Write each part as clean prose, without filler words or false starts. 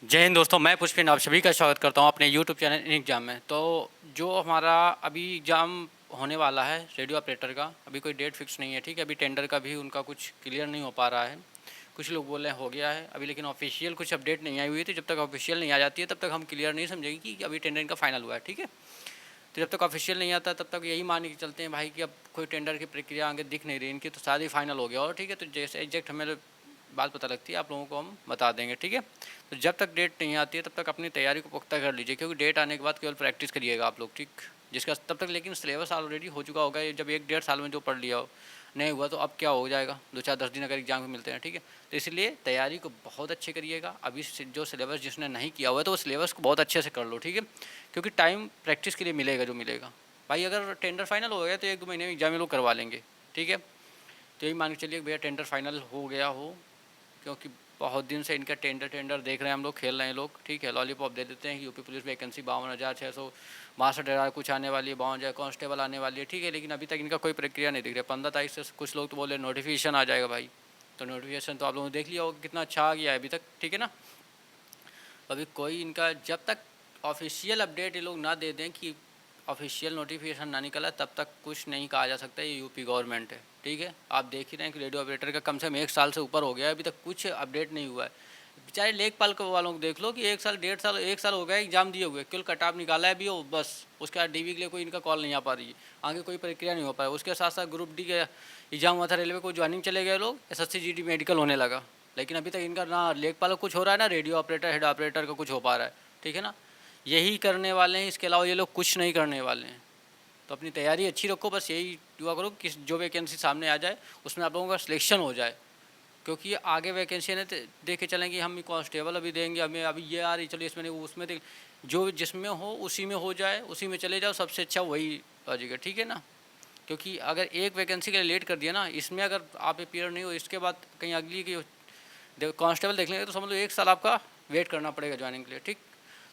जय हिंद दोस्तों, मैं पुष्पिन आप सभी का स्वागत करता हूं अपने यूट्यूब चैनल इन एग्ज़ाम में। तो जो हमारा अभी एग्ज़ाम होने वाला है रेडियो ऑपरेटर का, अभी कोई डेट फिक्स नहीं है, ठीक है। अभी टेंडर का भी उनका कुछ क्लियर नहीं हो पा रहा है। कुछ लोग बोल रहे हैं हो गया है अभी, लेकिन ऑफिशियल कुछ अपडेट नहीं आई हुई थी। जब तक ऑफिशियल नहीं आ जाती है तब तक हम क्लियर नहीं समझेंगे कि अभी टेंडर इनका फाइनल हुआ है, ठीक है। तो जब तक ऑफिशियल नहीं आता तब तक यही मान के चलते हैं भाई कि अब कोई टेंडर की प्रक्रिया आगे दिख नहीं रही इनकी, तो शायद ही फाइनल हो गया। और ठीक है, तो जैसे एग्जैक्ट हमें बात पता लगती है आप लोगों को हम बता देंगे, ठीक है। तो जब तक डेट नहीं आती है तब तक अपनी तैयारी को पुख्ता कर लीजिए, क्योंकि डेट आने के बाद केवल प्रैक्टिस करिएगा आप लोग, ठीक। जिसका तब तक लेकिन सिलेबस ऑलरेडी हो चुका होगा। ये जब 1 डेढ़ साल में जो पढ़ लिया हो नहीं हुआ तो अब क्या हो जाएगा, 2 4 10 दिन अगर एग्जाम में मिलते हैं, ठीक है। तो इसलिए तैयारी को बहुत अच्छे करिएगा। अभी जो सिलेबस जिसने नहीं किया हुआ है तो वो सिलेबस को बहुत अच्छे से कर लो, ठीक है। क्योंकि टाइम प्रैक्टिस के लिए मिलेगा जो मिलेगा भाई। अगर टेंडर फाइनल हो गया तो 1 2 महीने में एग्जाम में लोग करवा लेंगे, ठीक है। तो यही मान के चलिए भैया टेंडर फाइनल हो गया हो, क्योंकि बहुत दिन से इनका टेंडर टेंडर देख रहे हैं हम लोग, खेल रहे हैं लोग, ठीक है। लॉलीपॉप दे देते हैं कि यूपी पुलिस वैकेंसी 52,662 कुछ आने वाली है, 52,000 कांस्टेबल आने वाली है, ठीक है। लेकिन अभी तक इनका कोई प्रक्रिया नहीं दिख रहा है। 15 तारीख से कुछ लोग तो बोले नोटिफिकेशन आ जाएगा भाई। तो नोटिफिकेशन तो आप लोगों ने देख लिया होगा कितना अच्छा आ गया है अभी तक, ठीक है ना। अभी कोई इनका जब तक ऑफिशियल अपडेट ये लोग ना दे दें कि ऑफिशियल नोटिफिकेशन ना निकला तब तक कुछ नहीं कहा जा सकता। ये यूपी गवर्नमेंट है, ठीक है। आप देख ही रहे हैं कि रेडियो ऑपरेटर का कम से कम 1 साल से ऊपर हो गया है, अभी तक कुछ अपडेट नहीं हुआ है। बेचारे लेखपाल वालों को देख लो कि 1 साल 1.5 साल 1 साल हो गया एग्जाम दिए हुए, केवल कट ऑफ निकाला है भी हो बस। उसके बाद डीवी के लिए कोई इनका कॉल नहीं आ पा रही है, आगे कोई प्रक्रिया नहीं हो पा रही। उसके साथ साथ ग्रुप डी का एग्जाम हुआ था रेलवे को, ज्वाइनिंग चले गए लोग, SSC GD मेडिकल होने लगा। लेकिन अभी तक इनका ना लेखपाल का कुछ हो रहा है ना रेडियो ऑपरेटर हेड ऑपरेटर का कुछ हो पा रहा है, ठीक है ना। यही करने वाले हैं, इसके अलावा ये लोग कुछ नहीं करने वाले हैं। तो अपनी तैयारी अच्छी रखो, बस यही दुआ करो कि जो वैकेंसी सामने आ जाए उसमें आप लोगों का सिलेक्शन हो जाए। क्योंकि आगे वैकेंसी ने देख के चलें कि हम कांस्टेबल अभी देंगे, हमें अभी ये आ रही, चलिए इसमें नहीं उसमें देख, जो जिसमें हो उसी में हो जाए, उसी में चले जाओ, सबसे अच्छा वही आ जाएगा, ठीक है ना। क्योंकि अगर एक वैकेंसी के लिए लेट कर दिया ना, इसमें अगर आप अपियर नहीं हो, इसके बाद कहीं अगली की कांस्टेबल देख लेंगे तो समझ लो 1 साल आपका वेट करना पड़ेगा ज्वाइनिंग के लिए, ठीक।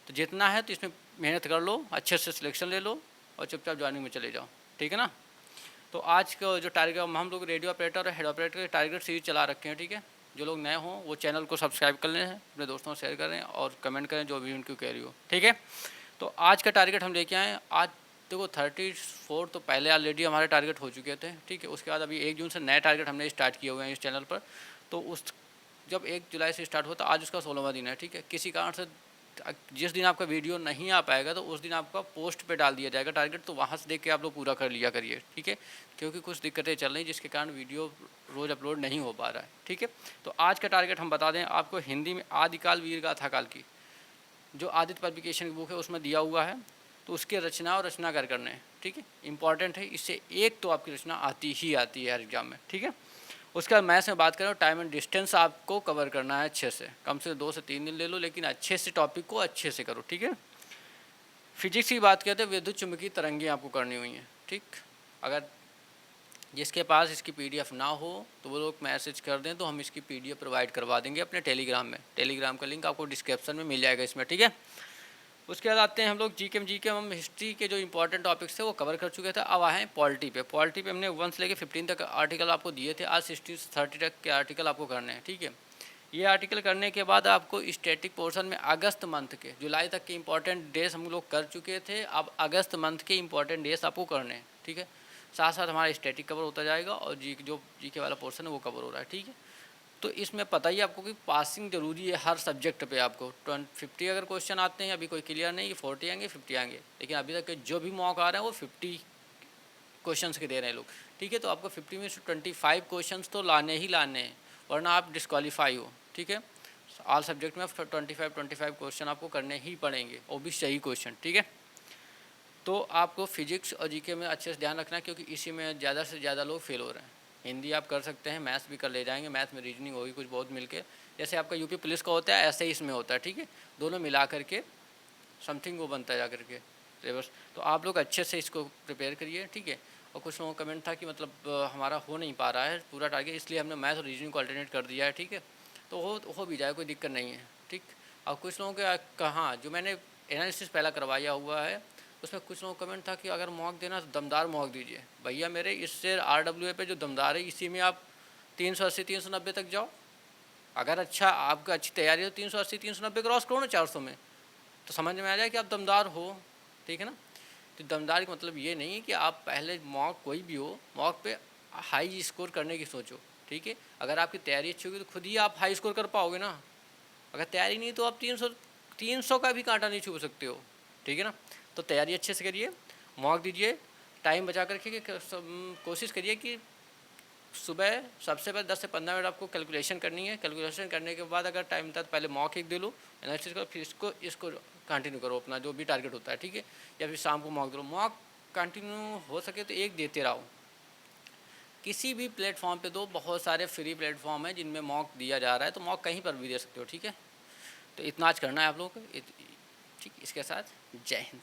तो जितना है तो इसमें मेहनत कर लो, अच्छे से सिलेक्शन ले लो और चुपचाप ज्वाइनिंग में चले जाओ, ठीक है ना। तो आज का जो टारगेट हम लोग रेडियो ऑपरेटर और हेड ऑपरेटर के टारगेट सीरीज चला रखे हैं, ठीक है। जो लोग नए हों वो चैनल को सब्सक्राइब कर लें, अपने दोस्तों को शेयर करें और कमेंट करें जो भी उनकी क्वेरी हो, ठीक है। तो आज का टारगेट हम लेके आए आज। देखो 34 तो पहले ऑलरेडी हमारे टारगेट हो चुके थे, ठीक है। उसके बाद अभी 1 जून से नए टारगेट हमने स्टार्ट किए हुए हैं इस चैनल पर। तो उस जब 1 जुलाई से स्टार्ट होता आज उसका 16वां दिन है, ठीक है। किसी कारण से जिस दिन आपका वीडियो नहीं आ पाएगा तो उस दिन आपका पोस्ट पे डाल दिया जाएगा टारगेट, तो वहाँ से देख के आप लोग पूरा कर लिया करिए, ठीक है। क्योंकि कुछ दिक्कतें चल रही जिसके कारण वीडियो रोज़ अपलोड नहीं हो पा रहा है, ठीक है। तो आज का टारगेट हम बता दें आपको, हिंदी में आदिकाल वीर गाथा काल की जो आदित्य पब्लिकेशन की बुक है उसमें दिया हुआ है, तो उसके रचना और रचनाकार करने हैं, ठीक है। इंपॉर्टेंट है, इससे एक तो आपकी रचना आती ही आती है हर एग्जाम में, ठीक है। उसके बाद मैथ्स में बात करें, टाइम एंड डिस्टेंस आपको कवर करना है अच्छे से, कम से 2 से 3 दिन ले लो, लेकिन अच्छे से टॉपिक को अच्छे से करो, ठीक है। फिजिक्स की बात करते हैं, विद्युत चुंबकीय तरंगें आपको करनी हुई हैं, ठीक। अगर जिसके पास इसकी PDF ना हो तो वो लोग मैसेज कर दें तो हम इसकी PDF प्रोवाइड करवा देंगे अपने टेलीग्राम में। टेलीग्राम का लिंक आपको डिस्क्रिप्शन में मिल जाएगा इसमें, ठीक है। उसके बाद आते हैं हम लोग जीके हम हिस्ट्री के जो इंपॉर्टेंट टॉपिक्स थे वो कवर कर चुके थे। अब आए हैं पॉलिटी पे। पॉलिटी पे हमने 1 से लेकर 15 तक आर्टिकल आपको दिए थे, आज 16 से 30 तक के आर्टिकल आपको करने हैं, ठीक है। ये आर्टिकल करने के बाद आपको स्टैटिक पोर्शन में अगस्त मंथ के जुलाई तक के इंपॉर्टेंट डेज हम लोग कर चुके थे, अब अगस्त मंथ के इंपॉर्टेंट डेज आपको करने हैं, ठीक है। साथ साथ हमारा स्टैटिक कवर होता जाएगा और जीके वाला पोर्शन है वो कवर हो रहा है, ठीक है। तो इसमें पता ही आपको कि पासिंग जरूरी है हर सब्जेक्ट पे। आपको 50 अगर क्वेश्चन आते हैं, अभी कोई क्लियर नहीं, 40 आएंगे 50 आएंगे, लेकिन अभी तक के जो भी मॉक आ रहे हैं वो 50 क्वेश्चन के दे रहे हैं लोग, ठीक है। तो आपको 50 में से 25 क्वेश्चन तो लाने ही लाने हैं, वरना आप डिस्क्वालीफाई हो, ठीक है। ऑल सब्जेक्ट में 25 क्वेश्चन आपको करने ही पड़ेंगे, वो भी सही क्वेश्चन, ठीक है। तो आपको फिजिक्स और जीके में अच्छे से ध्यान रखना है, क्योंकि इसी में ज़्यादा से ज़्यादा लोग फेल हो रहे हैं। हिंदी आप कर सकते हैं, मैथ्स भी कर ले जाएंगे, मैथ्स में रीजनिंग होगी कुछ बहुत मिलके, जैसे आपका यूपी पुलिस का होता है ऐसे ही इसमें होता है, ठीक है। दोनों मिला करके समथिंग वो बनता है जा करके सिलेबस। तो आप लोग अच्छे से इसको प्रिपेयर करिए, ठीक है। और कुछ लोगों का कमेंट था कि मतलब हमारा हो नहीं पा रहा है पूरा टारगेट, इसलिए हमने मैथ्स और रीजनिंग को अल्टरनेट कर दिया है, ठीक है। तो हो भी जाए, कोई दिक्कत नहीं है, ठीक। और कुछ लोगों के कहाँ जो मैंने एनालिसिस पहला करवाया हुआ है उसमें कुछ लोगों का कमेंट था कि अगर मॉक देना तो दमदार मॉक दीजिए। भैया मेरे इससे RWA पे जो दमदार है इसी में आप 380 390 तक जाओ। अगर अच्छा आपका अच्छी तैयारी हो 380 390 क्रॉस करो ना 400 में, तो समझ में आ जाए कि आप दमदार हो, ठीक है ना। तो दमदार का मतलब ये नहीं है कि आप पहले मॉक कोई भी हो मॉक पे हाई स्कोर करने की सोचो, ठीक है। अगर आपकी तैयारी अच्छी होगी तो खुद ही आप हाई स्कोर कर पाओगे ना। अगर तैयारी नहीं तो आप 300 का भी कांटा नहीं छू सकते हो, ठीक है ना। तो तैयारी अच्छे से करिए, मॉक दीजिए, टाइम बचा कर रखिए, कोशिश करिए कि सुबह सबसे पहले 10 से 15 मिनट आपको कैलकुलेशन करनी है। कैलकुलेशन करने के बाद अगर टाइम मिलता है तो पहले मॉक एक दे लो, एनालिसिस करो, फिर इसको कंटिन्यू करो अपना जो भी टारगेट होता है, ठीक है। या फिर शाम को मॉक दे लो, मॉक कंटिन्यू हो सके तो एक देते रहो। किसी भी प्लेटफॉर्म पे दो, बहुत सारे फ्री प्लेटफॉर्म हैं जिनमें मॉक दिया जा रहा है, तो मॉक कहीं पर भी दे सकते हो, ठीक है। तो इतना आज करना है आप लोगों को, ठीक। इसके साथ जय हिंद।